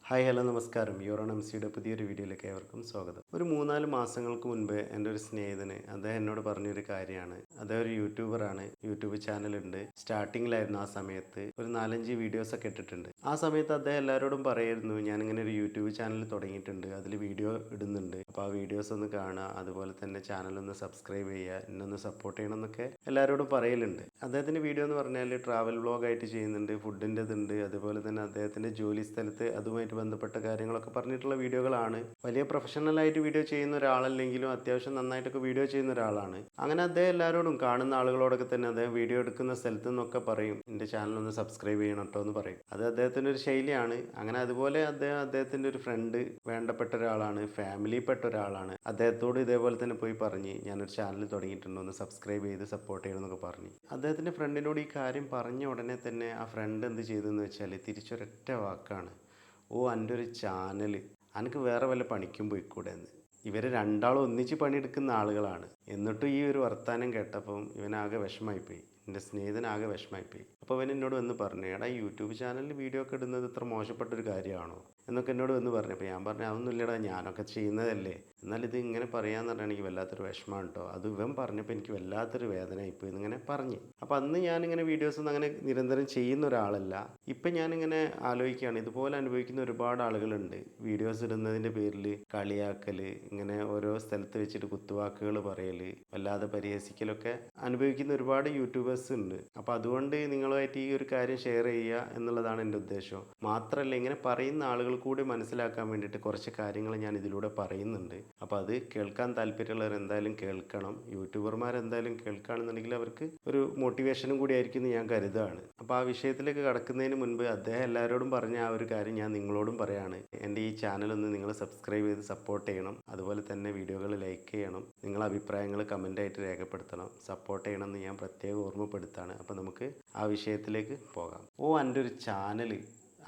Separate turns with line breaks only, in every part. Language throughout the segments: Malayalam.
ഹായ് ഹലോ നമസ്കാരം. യൂറോൺ എം സിയുടെ പുതിയൊരു വീഡിയോയിലേക്ക് ഏവർക്കും സ്വാഗതം. ഒരു 3-4 മാസങ്ങൾക്ക് മുൻപ് എൻ്റെ ഒരു സ്നേഹിതന് അദ്ദേഹം എന്നോട് പറഞ്ഞൊരു കാര്യമാണ്. അദ്ദേഹം ഒരു യൂട്യൂബറാണ്, യൂട്യൂബ് ചാനലുണ്ട്. സ്റ്റാർട്ടിങ്ങിലായിരുന്നു ആ സമയത്ത്. ഒരു 4-5 വീഡിയോസൊക്കെ ഇട്ടിട്ടുണ്ട്. ആ സമയത്ത് അദ്ദേഹം എല്ലാവരോടും പറയായിരുന്നു, ഞാനിങ്ങനെ ഒരു യൂട്യൂബ് ചാനൽ തുടങ്ങിയിട്ടുണ്ട്, അതിൽ വീഡിയോ ഇടുന്നുണ്ട്, അപ്പോൾ ആ വീഡിയോസ് ഒന്ന് കാണുക, അതുപോലെ തന്നെ ചാനലൊന്ന് സബ്സ്ക്രൈബ് ചെയ്യുക, എന്നൊന്ന് സപ്പോർട്ട് ചെയ്യണം എന്നൊക്കെ എല്ലാവരോടും പറയലുണ്ട്. അദ്ദേഹത്തിൻ്റെ വീഡിയോ എന്ന് പറഞ്ഞാൽ ട്രാവൽ വ്ളോഗായിട്ട് ചെയ്യുന്നുണ്ട്, ഫുഡിൻ്റെതുണ്ട്, അതുപോലെ തന്നെ അദ്ദേഹത്തിൻ്റെ ജോലി സ്ഥലത്ത് അതുമായിട്ട് ബന്ധപ്പെട്ട കാര്യങ്ങളൊക്കെ പറഞ്ഞിട്ടുള്ള വീഡിയോകളാണ്. വലിയ പ്രൊഫഷണലായിട്ട് വീഡിയോ ചെയ്യുന്ന ഒരാളല്ലെങ്കിലും അത്യാവശ്യം നന്നായിട്ടൊക്കെ വീഡിയോ ചെയ്യുന്ന ഒരാളാണ്. അങ്ങനെ അദ്ദേഹം എല്ലാവരോടും, കാണുന്ന ആളുകളോടൊക്കെ തന്നെ അദ്ദേഹം വീഡിയോ എടുക്കുന്ന സ്ഥലത്തു നിന്നൊക്കെ പറയും, എൻ്റെ ചാനലൊന്ന് സബ്സ്ക്രൈബ് ചെയ്യണം കേട്ടോ എന്ന് പറയും. അത് അദ്ദേഹത്തിൻ്റെ ഒരു ശൈലിയാണ്. അങ്ങനെ അതുപോലെ അദ്ദേഹത്തിൻ്റെ ഒരു ഫ്രണ്ട്, വേണ്ടപ്പെട്ട ഒരാളാണ്, ഫാമിലിയിൽപ്പെട്ട ഒരാളാണ്, അദ്ദേഹത്തോട് ഇതേപോലെ തന്നെ പോയി പറഞ്ഞ്, ഞാനൊരു ചാനൽ തുടങ്ങിയിട്ടുണ്ട്, ഒന്ന് സബ്സ്ക്രൈബ് ചെയ്ത് സപ്പോർട്ട് ചെയ്യണം എന്നൊക്കെ പറഞ്ഞു. അദ്ദേഹത്തിൻ്റെ ഫ്രണ്ടിനോട് ഈ കാര്യം പറഞ്ഞ ഉടനെ തന്നെ ആ ഫ്രണ്ട് എന്ത് ചെയ്തെന്ന് വെച്ചാൽ തിരിച്ചൊരൊറ്റ വാക്കാണ്, ഓ എൻ്റെ ഒരു ചാനൽ, എനിക്ക് വേറെ വല്ല പണിക്കും പോയിക്കൂടെ എന്ന്. ഇവർ രണ്ടാളും ഒന്നിച്ച് പണിയെടുക്കുന്ന ആളുകളാണ്. എന്നിട്ടും ഈ ഒരു വർത്തമാനം കേട്ടപ്പം ഇവനാകെ വിഷമായിപ്പോയി, എൻ്റെ സ്നേഹിതനാകെ വിഷമായിപ്പോയി. അപ്പോൾ അവൻ എന്നോട് വന്ന് പറഞ്ഞു, എടാ യൂട്യൂബ് ചാനലിൽ വീഡിയോ ഒക്കെ ഇടുന്നത് ഇത്ര മോശപ്പെട്ടൊരു കാര്യമാണോ എന്നൊക്കെ എന്നോട് വന്ന് പറഞ്ഞു. അപ്പോൾ ഞാൻ പറഞ്ഞു, അതൊന്നും ഇല്ലടാ, ഞാനൊക്കെ ചെയ്യുന്നതല്ലേ, എന്നാൽ ഇത് ഇങ്ങനെ പറയാമെന്ന് പറഞ്ഞാൽ എനിക്ക് വല്ലാത്തൊരു വിഷമമാണ് കേട്ടോ. അത് ഇവൻ പറഞ്ഞപ്പോൾ എനിക്ക് വല്ലാത്തൊരു വേദനയായിപ്പോയി എന്നിങ്ങനെ പറഞ്ഞ്. അപ്പോൾ അന്ന് ഞാനിങ്ങനെ വീഡിയോസൊന്നും അങ്ങനെ നിരന്തരം ചെയ്യുന്ന ഒരാളല്ല. ഇപ്പം ഞാനിങ്ങനെ ആലോചിക്കുകയാണ്, ഇതുപോലെ അനുഭവിക്കുന്ന ഒരുപാട് ആളുകളുണ്ട്. വീഡിയോസ് ഇടുന്നതിൻ്റെ പേരിൽ കളിയാക്കൽ, ഇങ്ങനെ ഓരോ സ്ഥലത്ത് വെച്ചിട്ട് കുത്തുവാക്കുകൾ പറയൽ, വല്ലാതെ പരിഹസിക്കലൊക്കെ അനുഭവിക്കുന്ന ഒരുപാട് യൂട്യൂബേഴ്സ് ഉണ്ട്. അപ്പോൾ അതുകൊണ്ട് നിങ്ങളുമായിട്ട് ഈ ഒരു കാര്യം ഷെയർ ചെയ്യുക എന്നുള്ളതാണ് എൻ്റെ ഉദ്ദേശം. മാത്രമല്ല, ഇങ്ങനെ പറയുന്ന ആളുകൾ കൂടി മനസ്സിലാക്കാൻ വേണ്ടിയിട്ട് കുറച്ച് കാര്യങ്ങൾ ഞാൻ ഇതിലൂടെ പറയുന്നുണ്ട്. അപ്പോൾ അത് കേൾക്കാൻ താല്പര്യമുള്ളവർ എന്തായാലും കേൾക്കണം. യൂട്യൂബർമാർ എന്തായാലും കേൾക്കുകയാണെന്നുണ്ടെങ്കിൽ അവർക്ക് ഒരു മോട്ടിവേഷനും കൂടി ആയിരിക്കും എന്ന് ഞാൻ കരുതുകയാണ്. അപ്പോൾ ആ വിഷയത്തിലേക്ക് കടക്കുന്നതിന് മുൻപ് അദ്ദേഹം എല്ലാവരോടും പറഞ്ഞ ആ ഒരു കാര്യം ഞാൻ നിങ്ങളോടും പറയാണ്. എൻ്റെ ഈ ചാനലൊന്ന് നിങ്ങൾ സബ്സ്ക്രൈബ് ചെയ്ത് സപ്പോർട്ട് ചെയ്യണം, അതുപോലെ തന്നെ വീഡിയോകൾ ലൈക്ക് ചെയ്യണം, നിങ്ങളെ അഭിപ്രായങ്ങൾ കമൻ്റായിട്ട് രേഖപ്പെടുത്തണം, സപ്പോർട്ട് ചെയ്യണം എന്ന് ഞാൻ പ്രത്യേകം ഓർമ്മപ്പെടുത്താണ്. അപ്പോൾ നമുക്ക് ആ വിഷയത്തിലേക്ക് പോകാം. ഓ എൻ്റെ ഒരു ചാനൽ,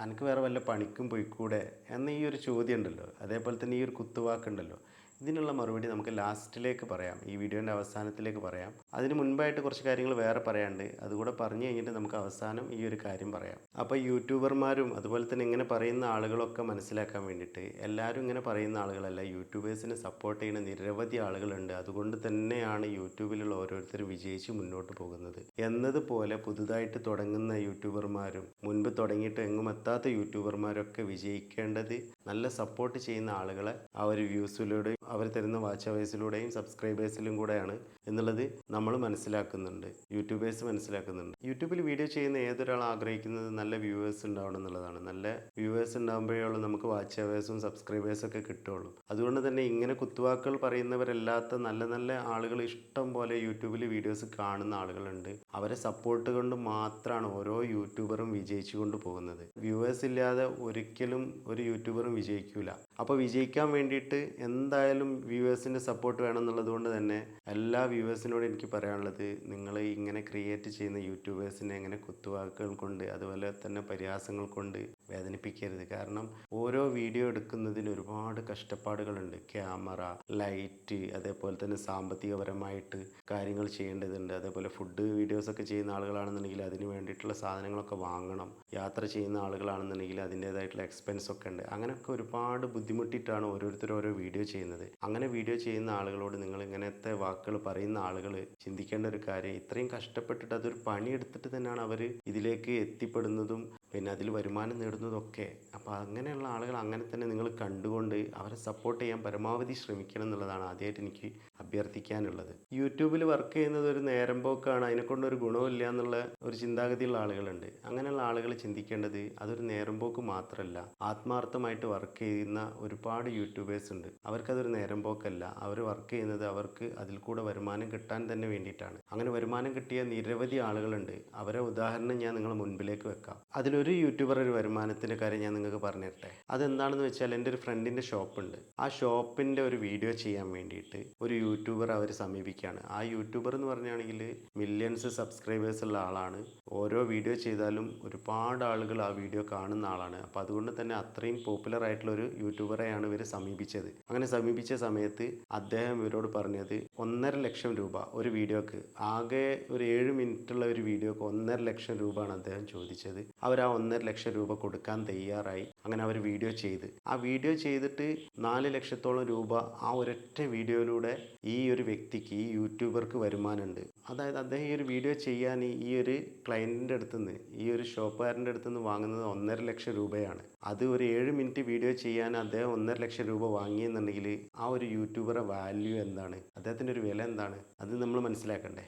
എനിക്ക് വേറെ വല്ല പണിക്കും പോയിക്കൂടെ എന്ന ഈ ഒരു ചോദ്യം ഉണ്ടല്ലോ, അതേപോലെ തന്നെ ഈ ഒരു കുത്തുവാക്കുണ്ടല്ലോ, ഇതിനുള്ള മറുപടി നമുക്ക് ലാസ്റ്റിലേക്ക് പറയാം, ഈ വീഡിയോൻ്റെ അവസാനത്തിലേക്ക് പറയാം. അതിന് മുൻപായിട്ട് കുറച്ച് കാര്യങ്ങൾ വേറെ പറയാനുണ്ട്, അതുകൂടെ പറഞ്ഞു കഴിഞ്ഞിട്ട് നമുക്ക് അവസാനം ഈ ഒരു കാര്യം പറയാം. അപ്പോൾ യൂട്യൂബർമാരും അതുപോലെ തന്നെ ഇങ്ങനെ പറയുന്ന ആളുകളൊക്കെ മനസ്സിലാക്കാൻ വേണ്ടിയിട്ട്, എല്ലാവരും ഇങ്ങനെ പറയുന്ന ആളുകളല്ല, യൂട്യൂബേഴ്സിനെ സപ്പോർട്ട് ചെയ്യുന്ന നിരവധി ആളുകളുണ്ട്. അതുകൊണ്ട് തന്നെയാണ് യൂട്യൂബിലുള്ള ഓരോരുത്തർ വിജയിച്ച് മുന്നോട്ട് പോകുന്നത്. എന്നതുപോലെ പുതുതായിട്ട് തുടങ്ങുന്ന യൂട്യൂബർമാരും മുൻപ് തുടങ്ങിയിട്ട് എങ്ങും എത്താത്ത യൂട്യൂബർമാരൊക്കെ വിജയിക്കേണ്ടത് നല്ല സപ്പോർട്ട് ചെയ്യുന്ന ആളുകളെ ആ ഒരു വ്യൂസിലൂടെയും അവർ തരുന്ന വാച്ച് അവേഴ്സിലൂടെയും സബ്സ്ക്രൈബേഴ്സിലും കൂടെയാണ് എന്നുള്ളത് നമ്മൾ മനസ്സിലാക്കുന്നുണ്ട്, യൂട്യൂബേഴ്സ് മനസ്സിലാക്കുന്നുണ്ട്. യൂട്യൂബിൽ വീഡിയോ ചെയ്യുന്ന ഏതൊരാൾ ആഗ്രഹിക്കുന്നത് നല്ല വ്യൂവേഴ്സ് ഉണ്ടാവണം എന്നുള്ളതാണ്. നല്ല വ്യൂവേഴ്സ് ഉണ്ടാകുമ്പോഴേ നമുക്ക് വാച്ച് അവേഴ്സും സബ്സ്ക്രൈബേഴ്സും ഒക്കെ കിട്ടുള്ളൂ. അതുകൊണ്ട് തന്നെ ഇങ്ങനെ കുത്തുവാക്കുകൾ പറയുന്നവരല്ലാത്ത നല്ല നല്ല ആളുകൾ ഇഷ്ടം പോലെ യൂട്യൂബിൽ വീഡിയോസ് കാണുന്ന ആളുകളുണ്ട്. അവരെ സപ്പോർട്ട് കൊണ്ട് മാത്രമാണ് ഓരോ യൂട്യൂബറും വിജയിച്ചു കൊണ്ട് പോകുന്നത്. വ്യൂവേഴ്സ് ഇല്ലാതെ ഒരിക്കലും ഒരു യൂട്യൂബറും വിജയിക്കില്ല. അപ്പോൾ വിജയിക്കാൻ വേണ്ടിയിട്ട് എന്തായാലും വ്യൂവേഴ്സിൻ്റെ സപ്പോർട്ട് വേണം എന്നുള്ളത് കൊണ്ട് തന്നെ എല്ലാ വ്യൂവേഴ്സിനോട് എനിക്ക് പറയാനുള്ളത്, നിങ്ങൾ ഇങ്ങനെ ക്രിയേറ്റ് ചെയ്യുന്ന യൂട്യൂബേഴ്സിനെ ഇങ്ങനെ കുത്തുവാക്കുകൾ കൊണ്ട് അതുപോലെ തന്നെ പരിഹാസങ്ങൾ കൊണ്ട് വേദനിപ്പിക്കരുത്. കാരണം ഓരോ വീഡിയോ എടുക്കുന്നതിന് ഒരുപാട് കഷ്ടപ്പാടുകളുണ്ട്. ക്യാമറ, ലൈറ്റ്, അതേപോലെ തന്നെ സാമ്പത്തികപരമായിട്ട് കാര്യങ്ങൾ ചെയ്യേണ്ടതുണ്ട്. അതേപോലെ ഫുഡ് വീഡിയോസൊക്കെ ചെയ്യുന്ന ആളുകളാണെന്നുണ്ടെങ്കിൽ അതിന് വേണ്ടിയിട്ടുള്ള സാധനങ്ങളൊക്കെ വാങ്ങണം. യാത്ര ചെയ്യുന്ന ആളുകളാണെന്നുണ്ടെങ്കിൽ അതിൻ്റേതായിട്ടുള്ള എക്സ്പെൻസ് ഒക്കെ ഉണ്ട്. അങ്ങനെയൊക്കെ ഒരുപാട് ബുദ്ധിമുട്ടിയിട്ടാണ് ഓരോരുത്തർ ഓരോ വീഡിയോ ചെയ്യുന്നത്. അങ്ങനെ വീഡിയോ ചെയ്യുന്ന ആളുകളോട് നിങ്ങൾ ഇങ്ങനത്തെ വാക്കുകൾ പറയുന്ന ആളുകൾ ചിന്തിക്കേണ്ട ഒരു കാര്യം, ഇത്രയും കഷ്ടപ്പെട്ടിട്ട് അതൊരു പണിയെടുത്തിട്ട് തന്നെയാണ് അവർ ഇതിലേക്ക് എത്തിപ്പെടുന്നതും പിന്നെ അതിൽ വരുമാനം നേടുന്നതൊക്കെ. അപ്പോൾ അങ്ങനെയുള്ള ആളുകൾ അങ്ങനെ തന്നെ നിങ്ങൾ കണ്ടുകൊണ്ട് അവരെ സപ്പോർട്ട് ചെയ്യാൻ പരമാവധി ശ്രമിക്കണം എന്നുള്ളതാണ് ആദ്യമായിട്ട് എനിക്ക് അഭ്യർത്ഥിക്കാനുള്ളത്. യൂട്യൂബിൽ വർക്ക് ചെയ്യുന്നത് ഒരു നേരം പോക്കാണ്, അതിനെക്കൊണ്ടൊരു ഗുണമില്ല എന്നുള്ള ഒരു ചിന്താഗതിയുള്ള ആളുകളുണ്ട്. അങ്ങനെയുള്ള ആളുകൾ ചിന്തിക്കേണ്ടത് അതൊരു നേരം പോക്ക് മാത്രമല്ല, ആത്മാർത്ഥമായിട്ട് വർക്ക് ചെയ്യുന്ന ഒരുപാട് യൂട്യൂബേഴ്സ് ഉണ്ട്. അവർക്കതൊരു നേരം പോക്കല്ല, അവർ വർക്ക് ചെയ്യുന്നത് അവർക്ക് അതിൽ കൂടെ വരുമാനം കിട്ടാൻ തന്നെ വേണ്ടിയിട്ടാണ്. അങ്ങനെ വരുമാനം കിട്ടിയ നിരവധി ആളുകളുണ്ട്. അവരെ ഉദാഹരണം ഞാൻ നിങ്ങളുടെ മുൻപിലേക്ക് വെക്കാം. അതിലൊരു യൂട്യൂബർ ഒരു വരുമാനത്തിൻ്റെ കാര്യം ഞാൻ നിങ്ങൾക്ക് പറഞ്ഞു തരട്ടെ. അതെന്താണെന്ന് വെച്ചാൽ, എൻ്റെ ഒരു ഫ്രണ്ടിൻ്റെ ഷോപ്പുണ്ട്. ആ ഷോപ്പിൻ്റെ ഒരു വീഡിയോ ചെയ്യാൻ വേണ്ടിയിട്ട് ഒരു യൂട്യൂബർ അവർ സമീപിക്കുകയാണ്. ആ യൂട്യൂബർ എന്ന് പറഞ്ഞാണെങ്കിൽ മില്യൺസ് സബ്സ്ക്രൈബേഴ്സ് ഉള്ള ആളാണ്. ഓരോ വീഡിയോ ചെയ്താലും ഒരുപാട് ആളുകൾ ആ വീഡിയോ കാണുന്ന ആളാണ്. അപ്പോൾ അതുകൊണ്ട് തന്നെ അത്രയും പോപ്പുലർ ആയിട്ടുള്ള ഒരു യൂട്യൂബറെയാണ് ഇവർ സമീപിച്ചത്. അങ്ങനെ സമീപിച്ച സമയത്ത് അദ്ദേഹം ഇവരോട് പറഞ്ഞത് 1,50,000 രൂപ ഒരു വീഡിയോക്ക്, ആകെ ഒരു 7 മിനിറ്റുള്ള ഒരു വീഡിയോക്ക് 1,50,000 രൂപയാണ് അദ്ദേഹം ചോദിച്ചത്. അവർ ആ 1,50,000 രൂപ കൊടുക്കാൻ തയ്യാറായി. അങ്ങനെ അവർ വീഡിയോ ചെയ്ത് ആ വീഡിയോ ചെയ്തിട്ട് 4 ലക്ഷത്തോളം രൂപ ആ ഒരൊറ്റ വീഡിയോയിലൂടെ ഈ ഒരു വ്യക്തിക്ക്, ഈ യൂട്യൂബർക്ക് വരുമാനമുണ്ട്. അതായത് അദ്ദേഹം ഈ ഒരു വീഡിയോ ചെയ്യാൻ ഈ ഒരു ക്ലയൻറ്റിൻ്റെ അടുത്തുനിന്ന്, ഈ ഒരു ഷോപ്പുകാരൻ്റെ അടുത്തുനിന്ന് വാങ്ങുന്നത് 1,50,000 രൂപയാണ്. അത് ഒരു 7 മിനിറ്റ് വീഡിയോ ചെയ്യാൻ അദ്ദേഹം 1,50,000 രൂപ വാങ്ങിയെന്നുണ്ടെങ്കിൽ ആ ഒരു യൂട്യൂബറെ വാല്യൂ എന്താണ്, അദ്ദേഹത്തിൻ്റെ ഒരു വില എന്താണ്, അത് നമ്മൾ മനസ്സിലാക്കണ്ടേ.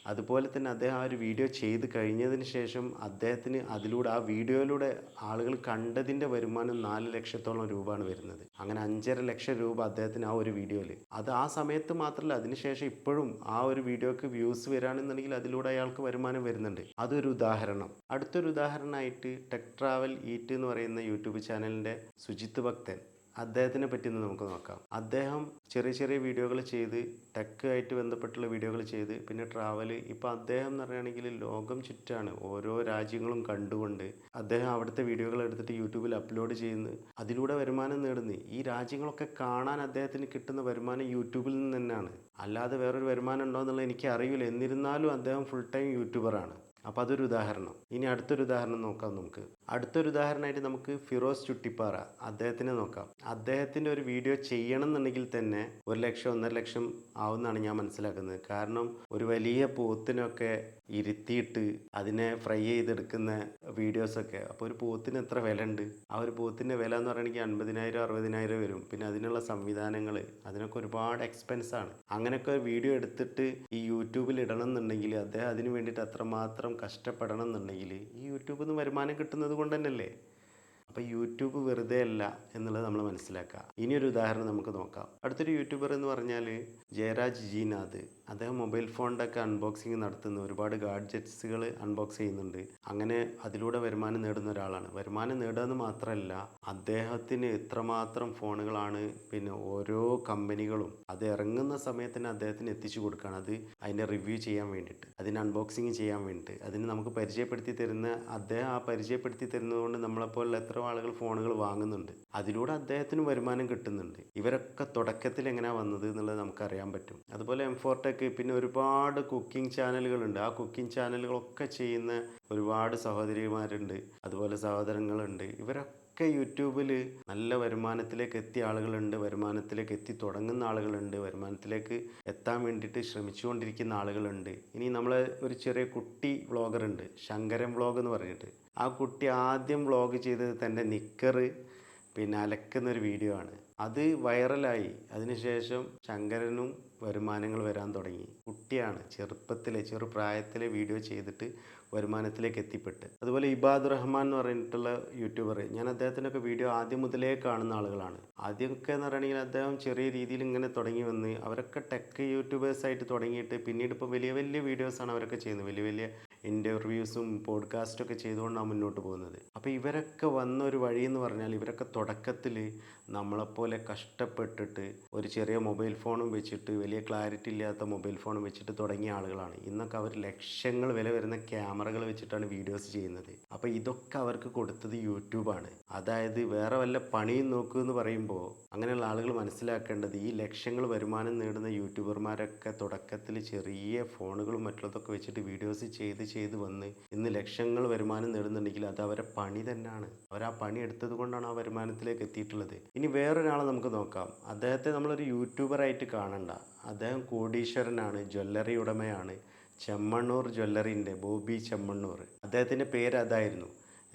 അതുപോലെ തന്നെ അദ്ദേഹം ആ ഒരു വീഡിയോ ചെയ്ത് കഴിഞ്ഞതിന് ശേഷം അദ്ദേഹത്തിന് അതിലൂടെ, ആ വീഡിയോയിലൂടെ ആളുകൾ കണ്ടതിൻ്റെ വരുമാനം 4 ലക്ഷത്തോളം രൂപയാണ് വരുന്നത്. അങ്ങനെ 5,50,000 രൂപ അദ്ദേഹത്തിന് ആ ഒരു വീഡിയോയിൽ, അത് ആ സമയത്ത് മാത്രമല്ല, അതിനുശേഷം ഇപ്പോഴും ആ ഒരു വീഡിയോക്ക് വ്യൂസ് വരികയാണെന്നുണ്ടെങ്കിൽ അതിലൂടെ അയാൾക്ക് വരുമാനം വരുന്നുണ്ട്. അതൊരു ഉദാഹരണം. അടുത്തൊരു ഉദാഹരണമായിട്ട് ടെക് ട്രാവൽ ഈറ്റ് എന്ന് പറയുന്ന യൂട്യൂബ് ചാനലിൻ്റെ സുജിത്ത് ഭക്തൻ, അദ്ദേഹത്തിനെ പറ്റി ഒന്ന് നമുക്ക് നോക്കാം. അദ്ദേഹം ചെറിയ ചെറിയ വീഡിയോകൾ ചെയ്ത്, ടെക് ആയിട്ട് ബന്ധപ്പെട്ടുള്ള വീഡിയോകൾ ചെയ്ത്, പിന്നെ ട്രാവൽ, ഇപ്പോൾ അദ്ദേഹം എന്ന് പറയുകയാണെങ്കിൽ ലോകം ചുറ്റാണ്. ഓരോ രാജ്യങ്ങളും കണ്ടുകൊണ്ട് അദ്ദേഹം അവിടുത്തെ വീഡിയോകൾ എടുത്തിട്ട് യൂട്യൂബിൽ അപ്ലോഡ് ചെയ്യുന്നു, അതിലൂടെ വരുമാനം നേടുന്നു. ഈ രാജ്യങ്ങളൊക്കെ കാണാൻ അദ്ദേഹത്തിന് കിട്ടുന്ന വരുമാനം യൂട്യൂബിൽ നിന്ന് തന്നെയാണ്. അല്ലാതെ വേറൊരു വരുമാനം ഉണ്ടോ എന്നുള്ളത് എനിക്ക് അറിയില്ല. എന്നിരുന്നാലും അദ്ദേഹം ഫുൾ ടൈം യൂട്യൂബറാണ്. അപ്പോൾ അതൊരു ഉദാഹരണം. ഇനി അടുത്തൊരു ഉദാഹരണം നോക്കാം നമുക്ക്. അടുത്തൊരു ഉദാഹരണമായിട്ട് നമുക്ക് ഫിറോസ് ചുട്ടിപ്പാറ, അദ്ദേഹത്തിനെ നോക്കാം. അദ്ദേഹത്തിൻ്റെ ഒരു വീഡിയോ ചെയ്യണം എന്നുണ്ടെങ്കിൽ തന്നെ 1 ലക്ഷം 1.5 ലക്ഷം ആവുമെന്നാണ് ഞാൻ മനസ്സിലാക്കുന്നത്. കാരണം ഒരു വലിയ പോത്തിനൊക്കെ ഇരുത്തിയിട്ട് അതിനെ ഫ്രൈ ചെയ്തെടുക്കുന്ന വീഡിയോസൊക്കെ, അപ്പോൾ ഒരു പോത്തിന് എത്ര വില ഉണ്ട്? ആ ഒരു പോത്തിൻ്റെ വില എന്ന് പറയുകയാണെങ്കിൽ 50,000 60,000 വരും. പിന്നെ അതിനുള്ള സംവിധാനങ്ങൾ, അതിനൊക്കെ ഒരുപാട് എക്സ്പെൻസാണ്. അങ്ങനെയൊക്കെ വീഡിയോ എടുത്തിട്ട് ഈ യൂട്യൂബിൽ ഇടണം എന്നുണ്ടെങ്കിൽ അദ്ദേഹം അതിന് വേണ്ടിയിട്ട് അത്രമാത്രം കഷ്ടപ്പെടണം എന്നുണ്ടെങ്കിൽ ഈ യൂട്യൂബിൽ നിന്ന് വരുമാനം കിട്ടുന്നത് കൊണ്ട് തന്നെയല്ലേ. അപ്പോൾ യൂട്യൂബ് വെറുതെ അല്ല എന്നുള്ളത് നമ്മൾ മനസ്സിലാക്കുക. ഇനിയൊരു ഉദാഹരണം നമുക്ക് നോക്കാം. അടുത്തൊരു യൂട്യൂബർ എന്ന് പറഞ്ഞാൽ ജയരാജ് ജീനാഥ്. അദ്ദേഹം മൊബൈൽ ഫോണിൻ്റെ ഒക്കെ അൺബോക്സിങ് നടത്തുന്നു, ഒരുപാട് ഗാഡ്ജറ്റ്സുകൾ അൺബോക്സ് ചെയ്യുന്നുണ്ട്. അങ്ങനെ അതിലൂടെ വരുമാനം നേടുന്ന ഒരാളാണ്. വരുമാനം നേടുക എന്ന് മാത്രമല്ല, അദ്ദേഹത്തിന് എത്രമാത്രം ഫോണുകളാണ് പിന്നെ ഓരോ കമ്പനികളും അത് ഇറങ്ങുന്ന സമയത്തിന് അദ്ദേഹത്തിന് എത്തിച്ചു കൊടുക്കുകയാണ്. അത് അതിൻ്റെ റിവ്യൂ ചെയ്യാൻ വേണ്ടിയിട്ട്, അതിന് അൺബോക്സിങ് ചെയ്യാൻ വേണ്ടിയിട്ട്, അതിന് നമുക്ക് പരിചയപ്പെടുത്തി തരുന്ന അദ്ദേഹം, ആ പരിചയപ്പെടുത്തി തരുന്നതുകൊണ്ട് നമ്മളെപ്പോലുള്ള എത്ര ആളുകൾ ഫോണുകൾ വാങ്ങുന്നുണ്ട്. അതിലൂടെ അദ്ദേഹത്തിന് വരുമാനം കിട്ടുന്നുണ്ട്. ഇവരൊക്കെ തുടക്കത്തിൽ എങ്ങനെയാണ് വന്നത് എന്നുള്ളത് നമുക്കറിയാൻ പറ്റും. അതുപോലെ M4Tech, പിന്നെ ഒരുപാട് കുക്കിംഗ് ചാനലുകളുണ്ട്. ആ കുക്കിംഗ് ചാനലുകളൊക്കെ ചെയ്യുന്ന ഒരുപാട് സഹോദരിമാരുണ്ട്, അതുപോലെ സഹോദരങ്ങളുണ്ട്. ഇവരൊക്കെ യൂട്യൂബിൽ നല്ല വരുമാനത്തിലേക്ക് എത്തിയ ആളുകളുണ്ട്, വരുമാനത്തിലേക്ക് എത്തി തുടങ്ങുന്ന ആളുകളുണ്ട്, വരുമാനത്തിലേക്ക് എത്താൻ വേണ്ടിയിട്ട് ശ്രമിച്ചുകൊണ്ടിരിക്കുന്ന ആളുകളുണ്ട്. ഇനി നമ്മളെ ഒരു ചെറിയ കുട്ടി വ്ളോഗറുണ്ട്, ശങ്കരൻ വ്ളോഗ് എന്ന് പറഞ്ഞിട്ട്. ആ കുട്ടി ആദ്യം വ്ളോഗ് ചെയ്തത് തൻ്റെ നിക്കർ പിന്നെ അലക്കുന്നൊരു വീഡിയോ ആണ്. അത് വൈറലായി. അതിനുശേഷം ശങ്കരനും വരുമാനങ്ങൾ വരാൻ തുടങ്ങി. കുട്ടിയാണ്, ചെറുപ്രായത്തിലെ വീഡിയോ ചെയ്തിട്ട് വരുമാനത്തിലേക്ക് എത്തിപ്പെട്ട്. അതുപോലെ ഇബാദുർ റഹ്മാൻ എന്ന് പറഞ്ഞിട്ടുള്ള യൂട്യൂബർ, ഞാൻ അദ്ദേഹത്തിനൊക്കെ വീഡിയോ ആദ്യം മുതലേ കാണുന്ന ആളുകളാണ്. ആദ്യമൊക്കെ എന്ന് പറയുകയാണെങ്കിൽ അദ്ദേഹം ചെറിയ രീതിയിൽ ഇങ്ങനെ തുടങ്ങി വന്ന്, അവരൊക്കെ ടെക് യൂട്യൂബേഴ്സായിട്ട് തുടങ്ങിയിട്ട് പിന്നീട് ഇപ്പോൾ വലിയ വലിയ വീഡിയോസാണ് അവരൊക്കെ ചെയ്യുന്നത്. വലിയ വലിയ ഇൻ്റർവ്യൂസും പോഡ്കാസ്റ്റൊക്കെ ചെയ്തുകൊണ്ടാണ് മുന്നോട്ട് പോകുന്നത്. അപ്പോൾ ഇവരൊക്കെ വന്ന ഒരു വഴി എന്ന് പറഞ്ഞാൽ, ഇവരൊക്കെ തുടക്കത്തിൽ നമ്മളെപ്പോലെ കഷ്ടപ്പെട്ടിട്ട് ഒരു ചെറിയ മൊബൈൽ ഫോണും വെച്ചിട്ട്, വലിയ ക്ലാരിറ്റി ഇല്ലാത്ത മൊബൈൽ ഫോണും വെച്ചിട്ട് തുടങ്ങിയ ആളുകളാണ്. ഇന്നൊക്കെ അവർ ലക്ഷങ്ങൾ വില വരുന്ന ക്യാമറകൾ വെച്ചിട്ടാണ് വീഡിയോസ് ചെയ്യുന്നത്. അപ്പോൾ ഇതൊക്കെ അവർക്ക് കൊടുത്തത് യൂട്യൂബാണ്. അതായത് വേറെ വല്ല പണിയും നോക്കൂ എന്ന് പറയുമ്പോൾ അങ്ങനെയുള്ള ആളുകൾ മനസ്സിലാക്കേണ്ടത്, ഈ ലക്ഷങ്ങൾ വരുമാനം നേടുന്ന യൂട്യൂബർമാരൊക്കെ തുടക്കത്തിൽ ചെറിയ ഫോണുകളും മറ്റുള്ളതൊക്കെ വെച്ചിട്ട് വീഡിയോസ് ചെയ്ത് വന്ന് ഇന്ന് ലക്ഷങ്ങൾ വരുമാനം നേടുന്നുണ്ടെങ്കിൽ അത് അവരെ പണി തന്നെയാണ്. അവർ ആ പണി എടുത്തത് കൊണ്ടാണ് ആ വരുമാനത്തിലേക്ക് എത്തിയിട്ടുള്ളത്. ഇനി വേറൊരാളെ നമുക്ക് നോക്കാം. അദ്ദേഹത്തെ നമ്മളൊരു യൂട്യൂബറായിട്ട് കാണണ്ട. അദ്ദേഹം കോടീശ്വരനാണ്, ജ്വല്ലറി ഉടമയാണ്. ചെമ്മണ്ണൂർ ജ്വല്ലറിൻ്റെ ബോബി ചെമ്മണ്ണൂർ, അദ്ദേഹത്തിൻ്റെ പേര് അതായിരുന്നു.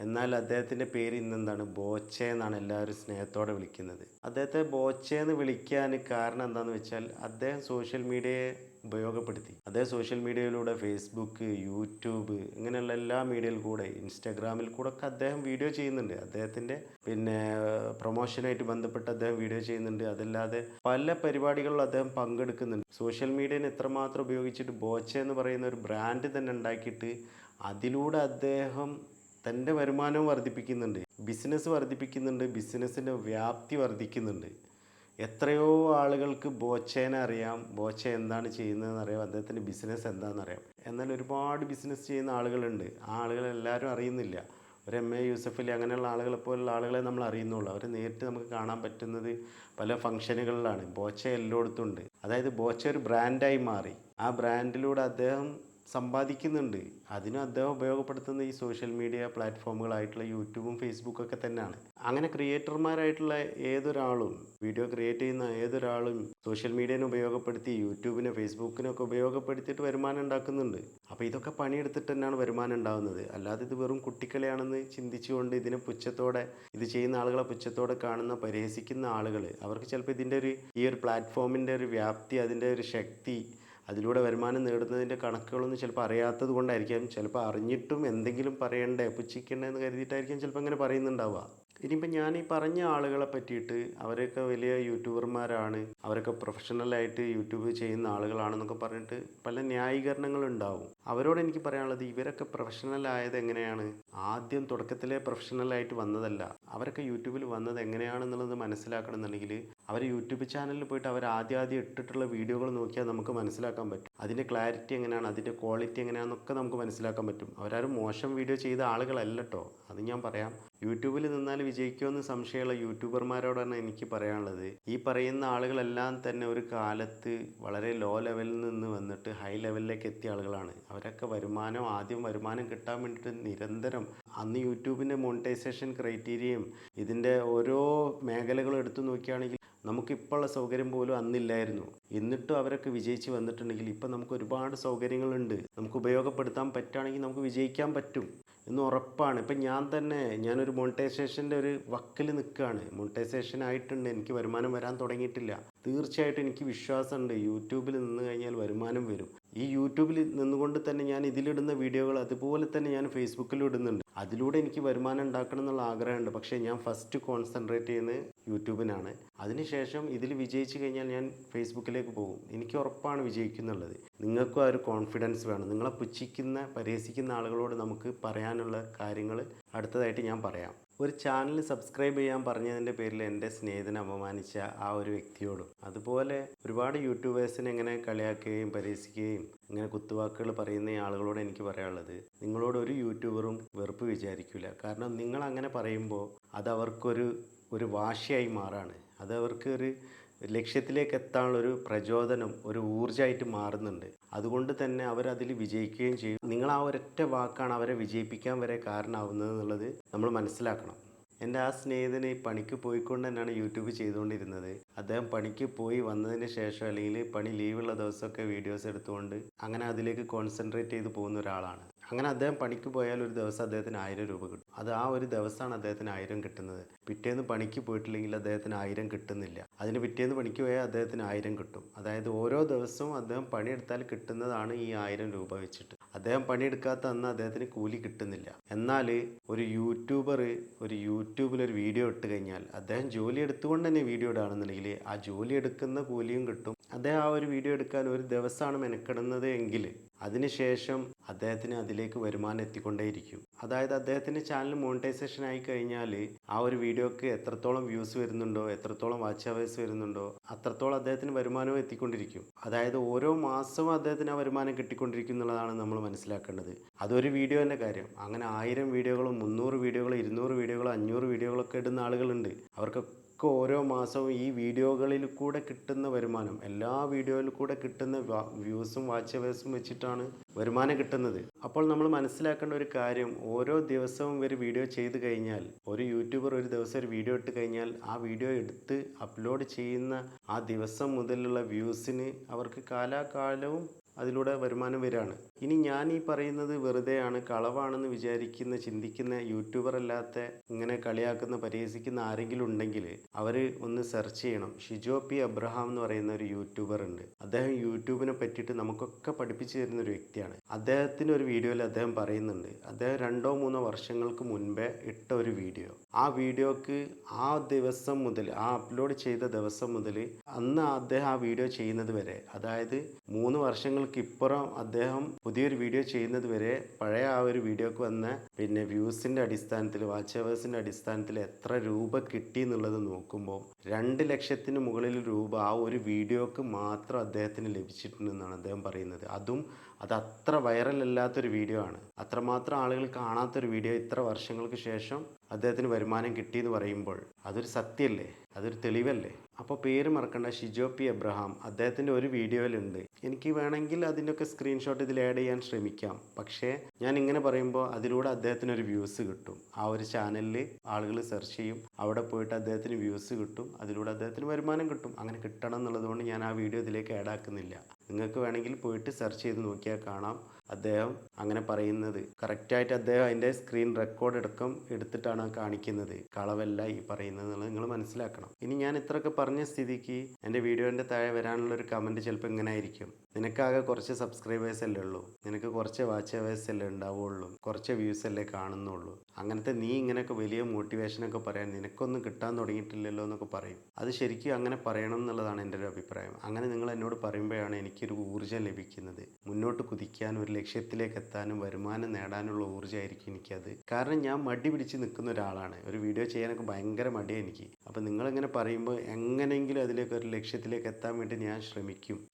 എന്നാൽ അദ്ദേഹത്തിൻ്റെ പേര് ഇന്നെന്താണ്, ബോച്ചെ എന്നാണ് എല്ലാവരും സ്നേഹത്തോടെ വിളിക്കുന്നത്. അദ്ദേഹത്തെ ബോച്ചെ എന്ന് വിളിക്കാൻ കാരണം എന്താണെന്ന് വെച്ചാൽ, അദ്ദേഹം സോഷ്യൽ മീഡിയയെ ഉപയോഗപ്പെടുത്തി. അദ്ദേഹം സോഷ്യൽ മീഡിയയിലൂടെ ഫേസ്ബുക്ക്, യൂട്യൂബ്, ഇങ്ങനെയുള്ള എല്ലാ മീഡിയയിൽ കൂടെ, ഇൻസ്റ്റാഗ്രാമിൽ കൂടെ ഒക്കെ അദ്ദേഹം വീഡിയോ ചെയ്യുന്നുണ്ട്. അദ്ദേഹത്തിൻ്റെ പിന്നെ പ്രൊമോഷനായിട്ട് ബന്ധപ്പെട്ട് അദ്ദേഹം വീഡിയോ ചെയ്യുന്നുണ്ട്. അതല്ലാതെ പല പരിപാടികളിലും അദ്ദേഹം പങ്കെടുക്കുന്നുണ്ട്. സോഷ്യൽ മീഡിയനെ എത്രമാത്രം ഉപയോഗിച്ചിട്ട് ബോച്ചെ എന്ന് പറയുന്ന ഒരു ബ്രാൻഡ് തന്നെ ഉണ്ടാക്കിയിട്ട് അതിലൂടെ അദ്ദേഹം തൻ്റെ വരുമാനവും വർദ്ധിപ്പിക്കുന്നുണ്ട്, ബിസിനസ് വർദ്ധിപ്പിക്കുന്നുണ്ട്, ബിസിനസ്സിൻ്റെ വ്യാപ്തി വർദ്ധിക്കുന്നുണ്ട്. എത്രയോ ആളുകൾക്ക് ബോച്ചേനെ അറിയാം, ബോച്ച എന്താണ് ചെയ്യുന്നതെന്ന് അറിയാം, അദ്ദേഹത്തിൻ്റെ ബിസിനസ് എന്താണെന്ന് അറിയാം. എന്നാൽ ഒരുപാട് ബിസിനസ് ചെയ്യുന്ന ആളുകളുണ്ട്, ആ ആളുകളെല്ലാവരും അറിയുന്നില്ല. ഒരു എം എ യൂസഫലി അങ്ങനെയുള്ള ആളുകളെ പോലുള്ള ആളുകളെ നമ്മൾ അറിയുന്നുള്ളൂ. അവരെ നേരിട്ട് നമുക്ക് കാണാൻ പറ്റുന്നത് പല ഫംഗ്ഷനുകളിലാണ്. ബോച്ച എല്ലായിടത്തും ഉണ്ട്. അതായത് ബോച്ച ഒരു ബ്രാൻഡായി മാറി. ആ ബ്രാൻഡിലൂടെ അദ്ദേഹം സമ്പാദിക്കുന്നുണ്ട്. അതിനും അദ്ദേഹം ഉപയോഗപ്പെടുത്തുന്ന ഈ സോഷ്യൽ മീഡിയ പ്ലാറ്റ്ഫോമുകളായിട്ടുള്ള യൂട്യൂബും ഫേസ്ബുക്കൊക്കെ തന്നെയാണ്. അങ്ങനെ ക്രിയേറ്റർമാരായിട്ടുള്ള ഏതൊരാളും, വീഡിയോ ക്രിയേറ്റ് ചെയ്യുന്ന ഏതൊരാളും സോഷ്യൽ മീഡിയനെ ഉപയോഗപ്പെടുത്തി യൂട്യൂബിനെ ഫേസ്ബുക്കിനൊക്കെ ഉപയോഗപ്പെടുത്തിയിട്ട് വരുമാനം ഉണ്ടാക്കുന്നുണ്ട്. അപ്പോൾ ഇതൊക്കെ പണിയെടുത്തിട്ട് തന്നെയാണ് വരുമാനം ഉണ്ടാകുന്നത്. അല്ലാതെ ഇത് വെറും കുട്ടിക്കളിയാണെന്ന് ചിന്തിച്ചുകൊണ്ട് ഇതിനെ പുച്ഛത്തോടെ, ഇത് ചെയ്യുന്ന ആളുകളെ പുച്ഛത്തോടെ കാണുന്ന, പരിഹസിക്കുന്ന ആളുകൾ, അവർക്ക് ചിലപ്പോൾ ഇതിൻ്റെ ഈ ഒരു പ്ലാറ്റ്ഫോമിൻ്റെ ഒരു വ്യാപ്തി, അതിൻ്റെ ഒരു ശക്തി, അതിലൂടെ വരുമാനം നേടുന്നതിൻ്റെ കണക്കുകളൊന്നും ചിലപ്പോൾ അറിയാത്തത് കൊണ്ടായിരിക്കാം, ചിലപ്പോൾ അറിഞ്ഞിട്ടും എന്തെങ്കിലും പറയണ്ടേ, പുച്ഛിക്കണ്ടേ എന്ന് കരുതിയിട്ടായിരിക്കും ചിലപ്പോൾ അങ്ങനെ പറയുന്നുണ്ടാവുക. ഇനിയിപ്പോൾ ഞാൻ ഈ പറഞ്ഞ ആളുകളെ പറ്റിയിട്ട് അവരൊക്കെ വലിയ യൂട്യൂബർമാരാണ്, അവരൊക്കെ പ്രൊഫഷണലായിട്ട് യൂട്യൂബ് ചെയ്യുന്ന ആളുകളാണെന്നൊക്കെ പറഞ്ഞിട്ട് പല ന്യായീകരണങ്ങളുണ്ടാവും. അവരോട് എനിക്ക് പറയാനുള്ളത്, ഇവരൊക്കെ പ്രൊഫഷണൽ ആയത് എങ്ങനെയാണ്? ആദ്യം തുടക്കത്തിലെ പ്രൊഫഷണലായിട്ട് വന്നതല്ല. അവരൊക്കെ യൂട്യൂബിൽ വന്നത് എങ്ങനെയാണെന്നുള്ളത് മനസ്സിലാക്കണമെന്നുണ്ടെങ്കിൽ അവർ യൂട്യൂബ് ചാനലിൽ പോയിട്ട് അവർ ആദ്യം ഇട്ടിട്ടുള്ള വീഡിയോകൾ നോക്കിയാൽ നമുക്ക് മനസ്സിലാക്കാൻ പറ്റും. അതിൻ്റെ ക്ലാരിറ്റി എങ്ങനെയാണ്, അതിൻ്റെ ക്വാളിറ്റി എങ്ങനെയാണെന്നൊക്കെ നമുക്ക് മനസ്സിലാക്കാൻ പറ്റും. അവരാരും മോശം വീഡിയോ ചെയ്ത ആളുകളല്ല കേട്ടോ, അത് ഞാൻ പറയാം. യൂട്യൂബിൽ നിന്നാൽ വിജയിക്കുമെന്ന് സംശയമുള്ള യൂട്യൂബർമാരോടാണ് എനിക്ക് പറയാനുള്ളത്. ഈ പറയുന്ന ആളുകളെല്ലാം തന്നെ ഒരു കാലത്ത് വളരെ ലോ ലെവലിൽ നിന്ന് വന്നിട്ട് ഹൈ ലെവലിലേക്ക് എത്തിയ ആളുകളാണ്. അവരൊക്കെ ആദ്യം വരുമാനം കിട്ടാൻ വേണ്ടിയിട്ട് നിരന്തരം, അന്ന് യൂട്യൂബിൻ്റെ മോണിറ്റൈസേഷൻ ക്രൈറ്റീരിയയും ഇതിൻ്റെ ഓരോ മേഖലകളും എടുത്തു നോക്കുകയാണെങ്കിൽ നമുക്കിപ്പോൾ ഉള്ള സൗകര്യം പോലും അന്നില്ലായിരുന്നു. എന്നിട്ടും അവരൊക്കെ വിജയിച്ച് വന്നിട്ടുണ്ടെങ്കിൽ ഇപ്പം നമുക്ക് ഒരുപാട് സൗകര്യങ്ങളുണ്ട്. നമുക്ക് ഉപയോഗപ്പെടുത്താൻ പറ്റുകയാണെങ്കിൽ നമുക്ക് വിജയിക്കാൻ പറ്റും എന്ന് ഉറപ്പാണ്. ഇപ്പം ഞാനൊരു മോണിറ്റൈസേഷൻ്റെ ഒരു വക്കിൽ നിൽക്കുകയാണ്. മോണിറ്റൈസേഷൻ ആയിട്ടുണ്ട്, എനിക്ക് വരുമാനം വരാൻ തുടങ്ങിയിട്ടില്ല. തീർച്ചയായിട്ടും എനിക്ക് വിശ്വാസമുണ്ട് യൂട്യൂബിൽ നിന്ന് കഴിഞ്ഞാൽ വരുമാനം വരും. ഈ യൂട്യൂബിൽ നിന്നുകൊണ്ട് തന്നെ ഞാൻ ഇതിലിടുന്ന വീഡിയോകൾ അതുപോലെ തന്നെ ഞാൻ ഫേസ്ബുക്കിലും ഇടുന്നുണ്ട്. അതിലൂടെ എനിക്ക് വരുമാനം ഉണ്ടാക്കണം എന്നുള്ള ആഗ്രഹമുണ്ട്. പക്ഷേ ഞാൻ ഫസ്റ്റ് കോൺസെൻട്രേറ്റ് ചെയ്യുന്നത് യൂട്യൂബിനാണ്. അതിനുശേഷം ഇതിൽ വിജയിച്ചു കഴിഞ്ഞാൽ ഞാൻ ഫേസ്ബുക്കിലേക്ക് പോകും. എനിക്ക് ഉറപ്പാണ് വിജയിക്കുന്നുള്ളത്. നിങ്ങൾക്കും ആ ഒരു കോൺഫിഡൻസ് വേണം. നിങ്ങളെ പുച്ഛിക്കുന്ന, പരിഹസിക്കുന്ന ആളുകളോട് നമുക്ക് പറയാനുള്ള കാര്യങ്ങൾ അടുത്തതായിട്ട് ഞാൻ പറയാം. ഒരു ചാനൽ സബ്സ്ക്രൈബ് ചെയ്യാൻ പറഞ്ഞതിൻ്റെ പേരിൽ എൻ്റെ സ്നേഹിതനെ അപമാനിച്ച ആ ഒരു വ്യക്തിയോടും, അതുപോലെ ഒരുപാട് യൂട്യൂബേഴ്സിനെ ഇങ്ങനെ കളിയാക്കുകയും പരിഹസിക്കുകയും ഇങ്ങനെ കുത്തുവാക്കുകൾ പറയുന്ന ആളുകളോട് എനിക്ക് പറയാനുള്ളത്, നിങ്ങളോട് ഒരു യൂട്യൂബറും വെറുപ്പ് വിചാരിക്കില്ല. കാരണം നിങ്ങൾ അങ്ങനെ പറയുമ്പോൾ അത് അവർക്കൊരു വാശിയായി മാറാണ്. അത് അവർക്ക് ഒരു ലക്ഷ്യത്തിലേക്ക് എത്താനുള്ളൊരു പ്രചോദനം, ഒരു ഊർജ്ജമായിട്ട് മാറുന്നുണ്ട്. അതുകൊണ്ട് തന്നെ അവരതിൽ വിജയിക്കുകയും ചെയ്യും. നിങ്ങൾ ആ ഒരൊറ്റ വാക്കാണ് അവരെ വിജയിപ്പിക്കാൻ വരെ കാരണമാവുന്നത് എന്നുള്ളത് നമ്മൾ മനസ്സിലാക്കണം. എൻ്റെ ആ സ്നേഹിതന് പണിക്ക് പോയിക്കൊണ്ട് തന്നെയാണ് യൂട്യൂബ് ചെയ്തുകൊണ്ടിരുന്നത്. അദ്ദേഹം പണിക്ക് പോയി വന്നതിന് ശേഷം, അല്ലെങ്കിൽ പണി ലീവുള്ള ദിവസമൊക്കെ വീഡിയോസ് എടുത്തുകൊണ്ട് അങ്ങനെ അതിലേക്ക് കോൺസെൻട്രേറ്റ് ചെയ്ത് പോകുന്ന ഒരാളാണ്. അങ്ങനെ അദ്ദേഹം പണിക്ക് പോയാൽ ഒരു ദിവസം അദ്ദേഹത്തിന് 1000 രൂപ കിട്ടും. അത് ആ ഒരു ദിവസമാണ് അദ്ദേഹത്തിന് 1000 കിട്ടുന്നത്. പിറ്റേന്ന് പണിക്ക് പോയിട്ടില്ലെങ്കിൽ അദ്ദേഹത്തിന് 1000 കിട്ടുന്നില്ല. അതിന് പിറ്റേന്ന് പണിക്ക് പോയാൽ അദ്ദേഹത്തിന് 1000 കിട്ടും. അതായത് ഓരോ ദിവസവും അദ്ദേഹം പണിയെടുത്താൽ കിട്ടുന്നതാണ് ഈ 1000 രൂപ വെച്ചിട്ട്. അദ്ദേഹം പണിയെടുക്കാത്ത അന്ന് അദ്ദേഹത്തിന് കൂലി കിട്ടുന്നില്ല. എന്നാൽ ഒരു യൂട്യൂബിൽ ഒരു വീഡിയോ ഇട്ട് കഴിഞ്ഞാൽ, അദ്ദേഹം ജോലി എടുത്തുകൊണ്ട് തന്നെ വീഡിയോ ഇടുകയാണെന്നുണ്ടെങ്കിൽ ആ ജോലി എടുക്കുന്ന കൂലിയും കിട്ടും. അദ്ദേഹം ആ ഒരു വീഡിയോ എടുക്കാൻ ഒരു ദിവസമാണ് മെനക്കെടുന്നത് എങ്കിൽ അതിനുശേഷം അദ്ദേഹത്തിന് അതിലേക്ക് വരുമാനം എത്തിക്കൊണ്ടേയിരിക്കും. അതായത് അദ്ദേഹത്തിൻ്റെ ചാനൽ മോണിറ്റൈസേഷൻ ആയി കഴിഞ്ഞാൽ ആ ഒരു വീഡിയോക്ക് എത്രത്തോളം വ്യൂസ് വരുന്നുണ്ടോ, എത്രത്തോളം വാച്ച് അവേഴ്സ് വരുന്നുണ്ടോ, അത്രത്തോളം അദ്ദേഹത്തിന് വരുമാനവും എത്തിക്കൊണ്ടിരിക്കും. അതായത് ഓരോ മാസവും അദ്ദേഹത്തിന് ആ വരുമാനം കിട്ടിക്കൊണ്ടിരിക്കും എന്നുള്ളതാണ് നമ്മൾ മനസ്സിലാക്കേണ്ടത്. അതൊരു വീഡിയോൻ്റെ കാര്യം. അങ്ങനെ 1000 വീഡിയോകളും 300 വീഡിയോകളും 200 വീഡിയോകളും 500 വീഡിയോകളൊക്കെ ഇടുന്ന ആളുകളുണ്ട്. അവർക്കൊക്കെ ഓരോ മാസവും ഈ വീഡിയോകളിൽ കൂടെ കിട്ടുന്ന വരുമാനം, എല്ലാ വീഡിയോയിൽ കൂടെ കിട്ടുന്ന വ്യൂസും വാച്ച് അവേഴ്സും വെച്ചിട്ടാണ് വരുമാനം കിട്ടുന്നത്. അപ്പോൾ നമ്മൾ മനസ്സിലാക്കേണ്ട ഒരു കാര്യം, ഓരോ ദിവസവും ഒരു വീഡിയോ ചെയ്ത് കഴിഞ്ഞാൽ, ഒരു യൂട്യൂബർ ഒരു ദിവസം ഒരു വീഡിയോ ഇട്ട് കഴിഞ്ഞാൽ ആ വീഡിയോ എടുത്ത് അപ്ലോഡ് ചെയ്യുന്ന ആ ദിവസം മുതലുള്ള വ്യൂസിന് അവർക്ക് കാലാകാലവും അതിലൂടെ വരുമാനം വരികയാണ്. ഇനി ഞാൻ ഈ പറയുന്നത് വെറുതെയാണ്, കളവാണെന്ന് ചിന്തിക്കുന്ന യൂട്യൂബർ അല്ലാത്ത, ഇങ്ങനെ കളിയാക്കുന്ന, പരിഹസിക്കുന്ന ആരെങ്കിലും ഉണ്ടെങ്കിൽ അവർ ഒന്ന് സെർച്ച് ചെയ്യണം. ഷിജോ പി അബ്രഹാം എന്ന് പറയുന്ന ഒരു യൂട്യൂബർ ഉണ്ട്. അദ്ദേഹം യൂട്യൂബിനെ പറ്റിയിട്ട് നമുക്കൊക്കെ പഠിപ്പിച്ചു തരുന്ന ഒരു വ്യക്തിയാണ്. അദ്ദേഹത്തിന് ഒരു വീഡിയോയിൽ അദ്ദേഹം പറയുന്നുണ്ട്, അദ്ദേഹം 2-3 വർഷങ്ങൾക്ക് മുൻപേ ഇട്ട ഒരു വീഡിയോ, ആ വീഡിയോക്ക് ആ ദിവസം മുതൽ, ആ അപ്ലോഡ് ചെയ്ത ദിവസം മുതൽ അന്ന് അദ്ദേഹം ആ വീഡിയോ ചെയ്യുന്നത് വരെ, അതായത് 3 വർഷങ്ങൾക്ക് ഇപ്പുറം അദ്ദേഹം പുതിയൊരു വീഡിയോ ചെയ്യുന്നത് വരെ പഴയ ആ ഒരു വീഡിയോക്ക് വന്ന വ്യൂസിൻ്റെ അടിസ്ഥാനത്തിൽ, വാച്ച് അവേഴ്സിൻ്റെ അടിസ്ഥാനത്തിൽ എത്ര രൂപ കിട്ടി എന്നുള്ളത് നോക്കുമ്പോൾ 2 ലക്ഷത്തിന് മുകളിൽ രൂപ ആ ഒരു വീഡിയോക്ക് മാത്രം അദ്ദേഹത്തിന് ലഭിച്ചിട്ടുണ്ടെന്നാണ് അദ്ദേഹം പറയുന്നത്. അത് അത്ര വൈറലല്ലാത്തൊരു വീഡിയോ ആണ്. അത്രമാത്രം ആളുകൾ കാണാത്തൊരു വീഡിയോ ഇത്ര വർഷങ്ങൾക്ക് ശേഷം അദ്ദേഹത്തിന് വരുമാനം കിട്ടിയെന്ന് പറയുമ്പോൾ അതൊരു സത്യമല്ലേ, അതൊരു തെളിവല്ലേ. അപ്പോൾ പേര് മറക്കണ്ട, ഷിജോ പി എബ്രഹാം. അദ്ദേഹത്തിൻ്റെ ഒരു വീഡിയോയിലുണ്ട്. എനിക്ക് വേണമെങ്കിൽ അതിൻ്റെയൊക്കെ സ്ക്രീൻഷോട്ട് ഇതിൽ ആഡ് ചെയ്യാൻ ശ്രമിക്കാം. പക്ഷേ ഞാൻ ഇങ്ങനെ പറയുമ്പോൾ അതിലൂടെ അദ്ദേഹത്തിന് ഒരു വ്യൂസ് കിട്ടും. ആ ഒരു ചാനലിൽ ആളുകൾ സെർച്ച് ചെയ്യും, അവിടെ പോയിട്ട് അദ്ദേഹത്തിന് വ്യൂസ് കിട്ടും, അതിലൂടെ അദ്ദേഹത്തിന് വരുമാനം കിട്ടും. അങ്ങനെ കിട്ടണം എന്നുള്ളതുകൊണ്ട് ഞാൻ ആ വീഡിയോ ഇതിലേക്ക് ആഡ് ആക്കുന്നില്ല. നിങ്ങൾക്ക് വേണമെങ്കിൽ പോയിട്ട് സെർച്ച് ചെയ്ത് നോക്കിയാൽ കാണാം അദ്ദേഹം അങ്ങനെ പറയുന്നത്. കറക്റ്റായിട്ട് അദ്ദേഹം അതിൻ്റെ സ്ക്രീൻ റെക്കോർഡ് അടക്കം എടുത്തിട്ടാണ് കാണിക്കുന്നത്. കളവല്ല ഈ പറയുന്നത് എന്നുള്ളത് നിങ്ങൾ മനസ്സിലാക്കണം. ഇനി ഞാൻ ഇത്രയൊക്കെ പറഞ്ഞ സ്ഥിതിക്ക് എൻ്റെ വീഡിയോൻ്റെ താഴെ വരാനുള്ളൊരു കമൻറ്റ് ചിലപ്പോൾ ഇങ്ങനെ ആയിരിക്കും: നിനക്കാകെ കുറച്ച് സബ്സ്ക്രൈബേഴ്സ് അല്ലേ ഉള്ളൂ, നിനക്ക് കുറച്ച് വാച്ച് അവേഴ്സ് അല്ലേ ഉണ്ടാവുള്ളൂ, കുറച്ച് വ്യൂസ് അല്ലേ കാണുന്നുള്ളൂ, അങ്ങനത്തെ നീ ഇങ്ങനെയൊക്കെ വലിയ മോട്ടിവേഷനൊക്കെ പറയാൻ നിനക്കൊന്നും കിട്ടാൻ തുടങ്ങിയിട്ടില്ലല്ലോ എന്നൊക്കെ പറയും. അത് ശരിക്കും അങ്ങനെ പറയണം എന്നുള്ളതാണ് എൻ്റെ ഒരു അഭിപ്രായം. അങ്ങനെ നിങ്ങൾ എന്നോട് പറയുമ്പോഴാണ് എനിക്കൊരു ഊർജ്ജം ലഭിക്കുന്നത്. മുന്നോട്ട് കുതിക്കാനും ഒരു ലക്ഷ്യത്തിലേക്ക് എത്താനും വരുമാനം നേടാനുള്ള ഊർജ്ജമായിരിക്കും എനിക്കത്. കാരണം ഞാൻ മടി പിടിച്ച് നിൽക്കുന്ന ഒരാളാണ്. ഒരു വീഡിയോ ചെയ്യാനൊക്കെ ഭയങ്കര മടിയാണ് എനിക്ക്. അപ്പോൾ നിങ്ങളിങ്ങനെ പറയുമ്പോൾ എങ്ങനെയെങ്കിലും അതിലേക്ക് ഒരു ലക്ഷ്യത്തിലേക്ക് എത്താൻ വേണ്ടി ഞാൻ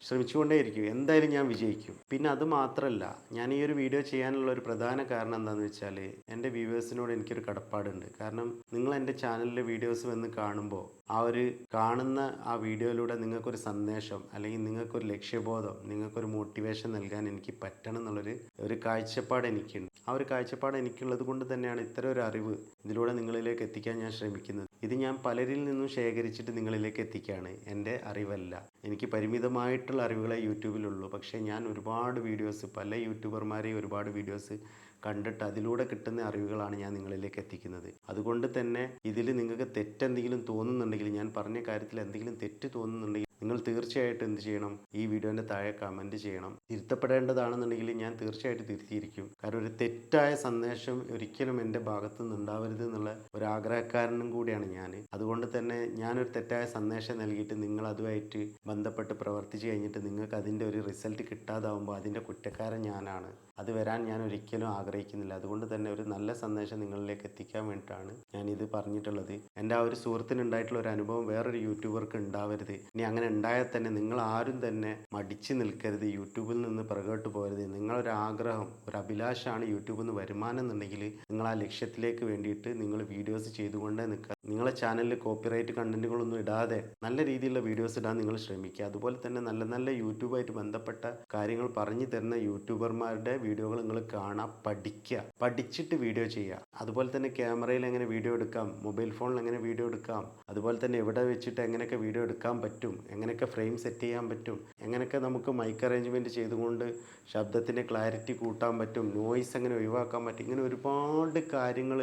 ശ്രമിച്ചുകൊണ്ടേയിരിക്കും. എന്തായാലും ഞാൻ വിജയിക്കും. പിന്നെ അത് മാത്രമല്ല, ഞാൻ ഈ ഒരു വീഡിയോ ചെയ്യാനുള്ള ഒരു പ്രധാന കാരണം എന്താണെന്ന് വെച്ചാൽ എൻ്റെ വ്യൂവേഴ്സിനോട് എനിക്കൊരു കടപ്പാടുണ്ട്. കാരണം നിങ്ങൾ എൻ്റെ ചാനലിലെ വീഡിയോസ് വന്ന് കാണുമ്പോൾ ആ ഒരു കാണുന്ന ആ വീഡിയോയിലൂടെ നിങ്ങൾക്കൊരു സന്ദേശം, അല്ലെങ്കിൽ നിങ്ങൾക്കൊരു ലക്ഷ്യബോധം, നിങ്ങൾക്കൊരു മോട്ടിവേഷൻ നൽകാൻ എനിക്ക് പറ്റണം എന്നുള്ളൊരു കാഴ്ചപ്പാട് എനിക്കുണ്ട്. ആ ഒരു കാഴ്ചപ്പാട് എനിക്കുള്ളത് കൊണ്ട് തന്നെയാണ് ഇത്തരം ഒരു അറിവ് ഇതിലൂടെ നിങ്ങളിലേക്ക് എത്തിക്കാൻ ഞാൻ ശ്രമിക്കുന്നത്. ഇത് ഞാൻ പലരിൽ നിന്നും ശേഖരിച്ചിട്ട് നിങ്ങളിലേക്ക് എത്തിക്കുകയാണ്. എൻ്റെ അറിവല്ല. എനിക്ക് പരിമിതമായിട്ടുള്ള അറിവുകളെ യൂട്യൂബിലുള്ളൂ. പക്ഷേ ഞാൻ ഒരുപാട് വീഡിയോസ്, പല യൂട്യൂബർമാരെയും ഒരുപാട് വീഡിയോസ് കണ്ടിട്ട് അതിലൂടെ കിട്ടുന്ന അറിവുകളാണ് ഞാൻ നിങ്ങളിലേക്ക് എത്തിക്കുന്നത്. അതുകൊണ്ട് തന്നെ ഇതിൽ നിങ്ങൾക്ക് തെറ്റെന്തെങ്കിലും തോന്നുന്നുണ്ടെങ്കിൽ, ഞാൻ പറഞ്ഞ കാര്യത്തിൽ എന്തെങ്കിലും തെറ്റ് തോന്നുന്നുണ്ടെങ്കിൽ, നിങ്ങൾ തീർച്ചയായിട്ടും എന്ത് ചെയ്യണം? ഈ വീഡിയോൻ്റെ താഴെ കമൻറ്റ് ചെയ്യണം. തിരുത്തപ്പെടേണ്ടതാണെന്നുണ്ടെങ്കിൽ ഞാൻ തീർച്ചയായിട്ടും തിരുത്തിയിരിക്കും. കാരണം ഒരു തെറ്റായ സന്ദേശം ഒരിക്കലും എൻ്റെ ഭാഗത്തു നിന്ന് ഉണ്ടാവരുത് എന്നുള്ള ഒരു ആഗ്രഹക്കാരനും കൂടിയാണ് ഞാൻ. അതുകൊണ്ട് തന്നെ ഞാനൊരു തെറ്റായ സന്ദേശം നൽകിയിട്ട് നിങ്ങൾ അതുമായിട്ട് ബന്ധപ്പെട്ട് പ്രവർത്തിച്ച് കഴിഞ്ഞിട്ട് നിങ്ങൾക്ക് അതിൻ്റെ ഒരു റിസൾട്ട് കിട്ടാതാവുമ്പോൾ അതിൻ്റെ കുറ്റക്കാരൻ ഞാനാണ്. അത് വരാൻ ഞാൻ ഒരിക്കലും ആഗ്രഹിക്കുന്നില്ല. അതുകൊണ്ട് തന്നെ ഒരു നല്ല സന്ദേശം നിങ്ങളിലേക്ക് എത്തിക്കാൻ വേണ്ടിയിട്ടാണ് ഞാനിത് പറഞ്ഞിട്ടുള്ളത്. എൻ്റെ ആ ഒരു സുഹൃത്തിനുണ്ടായിട്ടുള്ള ഒരു അനുഭവം വേറൊരു യൂട്യൂബർക്ക് ഉണ്ടാവരുത്. ഇനി അങ്ങനെ ഉണ്ടായാൽ തന്നെ നിങ്ങൾ ആരും തന്നെ മടിച്ചു നിൽക്കരുത്, യൂട്യൂബിൽ നിന്ന് പുറകോട്ട് പോകരുത്. നിങ്ങളൊരു ആഗ്രഹം, ഒരു അഭിലാഷമാണ് യൂട്യൂബിൽ നിന്ന് വരുമാനം എന്നുണ്ടെങ്കിൽ നിങ്ങൾ ആ ലക്ഷ്യത്തിലേക്ക് വേണ്ടിയിട്ട് നിങ്ങൾ വീഡിയോസ് ചെയ്തുകൊണ്ടേ നിൽക്കുക. നിങ്ങളെ ചാനലിൽ കോപ്പിറൈറ്റ് കണ്ടന്റുകളൊന്നും ഇടാതെ നല്ല രീതിയിലുള്ള വീഡിയോസ് ഇടാൻ നിങ്ങൾ ശ്രമിക്കുക. അതുപോലെ തന്നെ നല്ല നല്ല യൂട്യൂബായിട്ട് ബന്ധപ്പെട്ട കാര്യങ്ങൾ പറഞ്ഞു തരുന്ന യൂട്യൂബർമാരുടെ വീഡിയോകൾ നിങ്ങൾ കാണാൻ പഠിക്കുക, പഠിച്ചിട്ട് വീഡിയോ ചെയ്യുക. അതുപോലെ തന്നെ ക്യാമറയിൽ എങ്ങനെ വീഡിയോ എടുക്കാം, മൊബൈൽ ഫോണിൽ എങ്ങനെ വീഡിയോ എടുക്കാം, അതുപോലെ തന്നെ എവിടെ വെച്ചിട്ട് എങ്ങനെയൊക്കെ വീഡിയോ എടുക്കാൻ പറ്റും, എങ്ങനെയൊക്കെ ഫ്രെയിം സെറ്റ് ചെയ്യാൻ പറ്റും, എങ്ങനെയൊക്കെ നമുക്ക് മൈക്ക് അറേഞ്ച്മെൻറ്റ് ചെയ്തുകൊണ്ട് ശബ്ദത്തിൻ്റെ ക്ലാരിറ്റി കൂട്ടാൻ പറ്റും, നോയ്സ് എങ്ങനെ ഒഴിവാക്കാൻ പറ്റും, ഇങ്ങനെ ഒരുപാട് കാര്യങ്ങൾ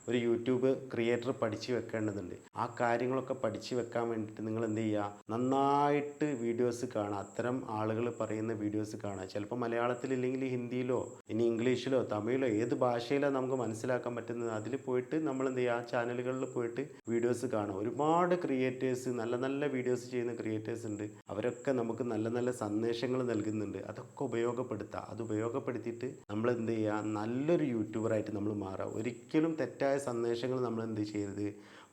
ഒരു യൂട്യൂബ് ക്രിയേറ്റർ പഠിച്ചു വെക്കേണ്ടതുണ്ട്. ആ കാര്യങ്ങളൊക്കെ പഠിച്ചു വെക്കാൻ വേണ്ടിയിട്ട് നിങ്ങൾ എന്ത് ചെയ്യുക? നന്നായിട്ട് വീഡിയോസ് കാണുക. അത്തരം ആളുകൾ പറയുന്ന വീഡിയോസ് കാണുക. ചിലപ്പോൾ മലയാളത്തിലില്ലെങ്കിൽ ഹിന്ദിയിലോ ഇനി ഇംഗ്ലീഷിലോ തമിഴിലോ ഏത് ഭാഷയിലോ നമുക്ക് മനസ്സിലാക്കാൻ പറ്റുന്നത്, അതിൽ പോയിട്ട് നമ്മൾ എന്ത് ചെയ്യുക? ആ ചാനലുകളിൽ പോയിട്ട് വീഡിയോസ് കാണുക. ഒരുപാട് ക്രിയേറ്റേഴ്സ്, നല്ല നല്ല വീഡിയോസ് ചെയ്യുന്ന ക്രിയേറ്റേഴ്സ് ഉണ്ട്. അവരൊക്കെ നമുക്ക് നല്ല നല്ല സന്ദേശങ്ങൾ നൽകുന്നുണ്ട്. അതൊക്കെ ഉപയോഗപ്പെടുത്തുക. അത് ഉപയോഗപ്പെടുത്തിയിട്ട് നമ്മൾ എന്ത് ചെയ്യുക? നല്ലൊരു യൂട്യൂബറായിട്ട് നമ്മൾ മാറുക. ഒരിക്കലും തെറ്റായ സന്ദേശങ്ങൾ നമ്മൾ എന്ത് ചെയ്യരുത്?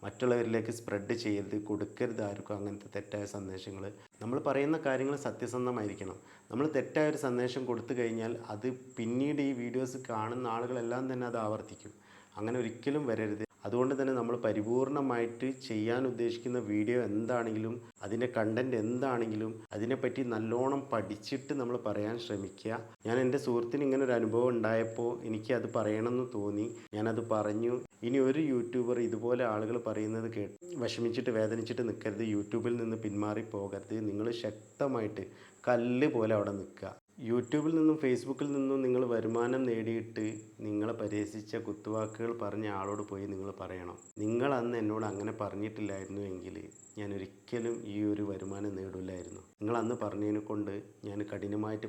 മറ്റുള്ളവരിലേക്ക് സ്പ്രെഡ് ചെയ്യരുത്, കൊടുക്കരുത് ആർക്കും അങ്ങനത്തെ തെറ്റായ സന്ദേശങ്ങൾ. നമ്മൾ പറയുന്ന കാര്യങ്ങൾ സത്യസന്ധമായിരിക്കണം. നമ്മൾ തെറ്റായൊരു സന്ദേശം കൊടുത്തു കഴിഞ്ഞാൽ അത് പിന്നീട് ഈ വീഡിയോസ് കാണുന്ന ആളുകളെല്ലാം തന്നെ അത് ആവർത്തിക്കും. അങ്ങനെ ഒരിക്കലും വരരുത്. അതുകൊണ്ട് തന്നെ നമ്മൾ പരിപൂർണമായിട്ട് ചെയ്യാൻ ഉദ്ദേശിക്കുന്ന വീഡിയോ എന്താണെങ്കിലും, അതിൻ്റെ കണ്ടൻറ് എന്താണെങ്കിലും അതിനെപ്പറ്റി നല്ലോണം പഠിച്ചിട്ട് നമ്മൾ പറയാൻ ശ്രമിക്കുക. ഞാൻ എൻ്റെ സുഹൃത്തിന് ഇങ്ങനെ ഒരു അനുഭവം ഉണ്ടായപ്പോൾ എനിക്ക് അത് പറയണമെന്ന് തോന്നി, ഞാനത് പറഞ്ഞു. ഇനി ഒരു യൂട്യൂബർ ഇതുപോലെ ആളുകൾ പറയുന്നത് കേട്ട് വിഷമിച്ചിട്ട് വേദനിച്ചിട്ട് നിൽക്കരുത്, യൂട്യൂബിൽ നിന്ന് പിന്മാറി പോകരുത്. നിങ്ങൾ ശക്തമായിട്ട് കല്ല് പോലെ അവിടെ നിൽക്കുക. യൂട്യൂബിൽ നിന്നും ഫേസ്ബുക്കിൽ നിന്നും നിങ്ങൾ വരുമാനം നേടിയിട്ട് നിങ്ങളെ പരിഹസിച്ച കുത്തുവാക്കുകൾ പറഞ്ഞ ആളോട് പോയി നിങ്ങൾ പറയണം, നിങ്ങൾ അന്ന് എന്നോട് അങ്ങനെ പറഞ്ഞിട്ടില്ലായിരുന്നു എങ്കിൽ ഞാൻ ഒരിക്കലും ഈ ഒരു വരുമാനം നേടില്ലായിരുന്നു. നിങ്ങൾ അന്ന് പറഞ്ഞതിനെ കൊണ്ട് ഞാൻ കഠിനമായിട്ട്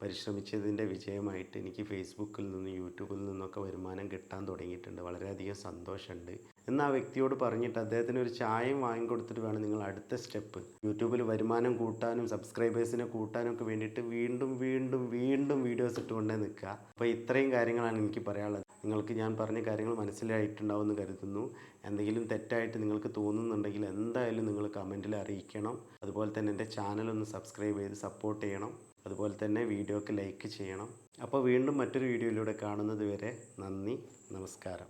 പരിശ്രമിച്ചതിൻ്റെ വിജയമായിട്ട് എനിക്ക് ഫേസ്ബുക്കിൽ നിന്നും യൂട്യൂബിൽ നിന്നൊക്കെ വരുമാനം കിട്ടാൻ തുടങ്ങിയിട്ടുണ്ട്. വളരെയധികം സന്തോഷമുണ്ട് എന്ന് ആ വ്യക്തിയോട് പറഞ്ഞിട്ട് അദ്ദേഹത്തിന് ഒരു ചായയും വാങ്ങിക്കൊടുത്തിട്ട് വേണം നിങ്ങൾ അടുത്ത സ്റ്റെപ്പ് യൂട്യൂബിൽ വരുമാനം കൂട്ടാനും സബ്സ്ക്രൈബേഴ്സിനെ കൂട്ടാനും ഒക്കെ വേണ്ടിയിട്ട് വീണ്ടും വീണ്ടും വീണ്ടും വീഡിയോസ് ഇട്ടുകൊണ്ടേ നിൽക്കുക. അപ്പോൾ ഇത്രയും കാര്യങ്ങളാണ് എനിക്ക് പറയാനുള്ളത്. നിങ്ങൾക്ക് ഞാൻ പറഞ്ഞ കാര്യങ്ങൾ മനസ്സിലായിട്ടുണ്ടാവുമെന്ന് കരുതുന്നു. എന്തെങ്കിലും തെറ്റായിട്ട് നിങ്ങൾക്ക് തോന്നുന്നുണ്ടെങ്കിൽ എന്തായാലും നിങ്ങൾ കമൻറ്റിൽ അറിയിക്കണം. അതുപോലെ തന്നെ എൻ്റെ ചാനലൊന്ന് സബ്സ്ക്രൈബ് ചെയ്ത് സപ്പോർട്ട് ചെയ്യണം. അതുപോലെ തന്നെ വീഡിയോക്ക് ലൈക്ക് ചെയ്യണം. അപ്പോൾ വീണ്ടും മറ്റൊരു വീഡിയോയിലൂടെ കാണുന്നത് വരെ നന്ദി, നമസ്കാരം.